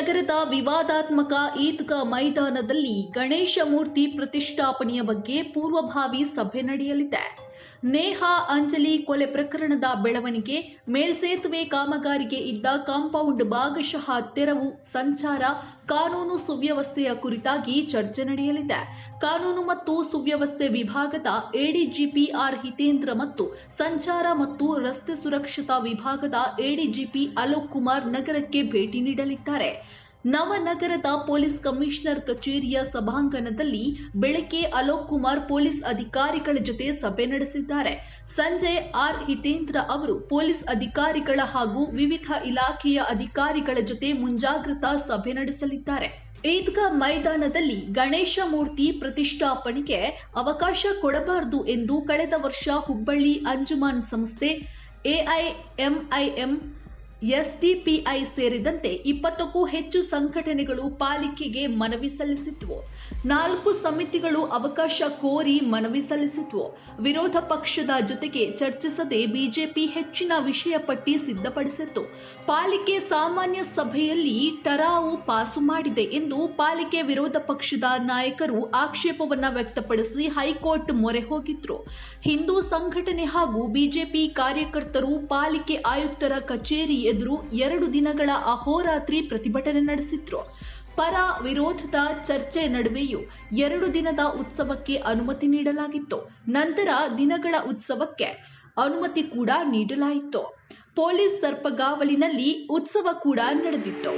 ನಗರದ ವಿವಾದಾತ್ಮಕ ಈದ್ಗಾ ಮೈದಾನದಲ್ಲಿ ಗಣೇಶ ಮೂರ್ತಿ ಪ್ರತಿಷ್ಠಾಪನೆಯ ಬಗ್ಗೆ ಪೂರ್ವಭಾವಿ ಸಭೆ ನಡೆಯಲಿದೆ. ನೇಹಾ ಅಂಜಲಿ ಕೊಲೆ ಪ್ರಕರಣದ ಬೆಳವಣಿಗೆ, ಮೇಲ್ಸೇತುವೆ ಕಾಮಗಾರಿಗೆ ಇದ್ದ ಕಾಂಪೌಂಡ್ ಭಾಗಶಃ ತೆರವು, ಸಂಚಾರ, ಕಾನೂನು ಸುವ್ಯವಸ್ಥೆಯ ಕುರಿತಾಗಿ ಚರ್ಚೆ ನಡೆಯಲಿದೆ. ಕಾನೂನು ಮತ್ತು ಸುವ್ಯವಸ್ಥೆ ವಿಭಾಗದ ಎಡಿಜಿಪಿ ಆರ್ ಹಿತೇಂದ್ರ ಮತ್ತು ಸಂಚಾರ ಮತ್ತು ರಸ್ತೆ ಸುರಕ್ಷತಾ ವಿಭಾಗದ ಎಡಿಜಿಪಿ ಅಲೋಕ್ ಕುಮಾರ್ ನಗರಕ್ಕೆ ಭೇಟಿ ನೀಡಲಿದ್ದಾರೆ. ನವನಗರದ ಪೊಲೀಸ್ ಕಮಿಷನರ್ ಕಚೇರಿಯ ಸಭಾಂಗಣದಲ್ಲಿ ಬೆಳಗ್ಗೆ ಅಲೋಕ್ ಕುಮಾರ್ ಪೊಲೀಸ್ ಅಧಿಕಾರಿಗಳ ಜೊತೆ ಸಭೆ ನಡೆಸಿದ್ದಾರೆ. ಸಂಜೆ ಆರ್ ಹಿತೇಂದ್ರ ಅವರು ಪೊಲೀಸ್ ಅಧಿಕಾರಿಗಳ ಹಾಗೂ ವಿವಿಧ ಇಲಾಖೆಯ ಅಧಿಕಾರಿಗಳ ಜೊತೆ ಮುಂಜಾಗ್ರತಾ ಸಭೆ ನಡೆಸಲಿದ್ದಾರೆ. ಈದ್ಗಾ ಮೈದಾನದಲ್ಲಿ ಗಣೇಶ ಮೂರ್ತಿ ಪ್ರತಿಷ್ಠಾಪನೆಗೆ ಅವಕಾಶ ಕೊಡಬಾರದು ಎಂದು ಕಳೆದ ವರ್ಷ ಹುಬ್ಬಳ್ಳಿ ಅಂಜುಮನ್ ಸಂಸ್ಥೆ, ಎಐಎಂಐಎಂ, ಎಸ್ಡಿಪಿಐ ಸೇರಿದಂತೆ 20ಕ್ಕೂ ಹೆಚ್ಚು ಸಂಘಟನೆಗಳು ಪಾಲಿಕೆಗೆ ಮನವಿ ಸಲ್ಲಿಸಿದ್ವು. 4 ಸಮಿತಿಗಳು ಅವಕಾಶ ಕೋರಿ ಮನವಿ ಸಲ್ಲಿಸಿದ್ವು. ವಿರೋಧ ಪಕ್ಷದ ಜೊತೆಗೆ ಚರ್ಚಿಸದೆ ಬಿಜೆಪಿ ಹೆಚ್ಚಿನ ವಿಷಯ ಪಟ್ಟಿ ಸಿದ್ಧಪಡಿಸಿತ್ತು. ಪಾಲಿಕೆ ಸಾಮಾನ್ಯ ಸಭೆಯಲ್ಲಿ ಠರಾವು ಪಾಸು ಮಾಡಿದೆ ಎಂದು ಪಾಲಿಕೆ ವಿರೋಧ ಪಕ್ಷದ ನಾಯಕರು ಆಕ್ಷೇಪವನ್ನ ವ್ಯಕ್ತಪಡಿಸಿ ಹೈಕೋರ್ಟ್ ಮೊರೆ ಹೋಗಿದ್ರು. ಹಿಂದೂ ಸಂಘಟನೆ ಹಾಗೂ ಬಿಜೆಪಿ ಕಾರ್ಯಕರ್ತರು ಪಾಲಿಕೆ ಆಯುಕ್ತರ ಕಚೇರಿ ಎದುರು 2 ದಿನಗಳ ಅಹೋರಾತ್ರಿ ಪ್ರತಿಭಟನೆ ನಡೆಸಿದ್ರು. ಪರ ವಿರೋಧದ ಚರ್ಚೆ ನಡುವೆಯೂ 2 ದಿನದ ಉತ್ಸವಕ್ಕೆ ಅನುಮತಿ ನೀಡಲಾಗಿತ್ತು. ನಂತರ ದಿನಗಳ ಉತ್ಸವಕ್ಕೆ ಅನುಮತಿ ಕೂಡ ನೀಡಲಾಯಿತು. ಪೊಲೀಸ್ ಸರ್ಪಗಾವಲಿನಲ್ಲಿ ಉತ್ಸವ ಕೂಡ ನಡೆದಿತ್ತು.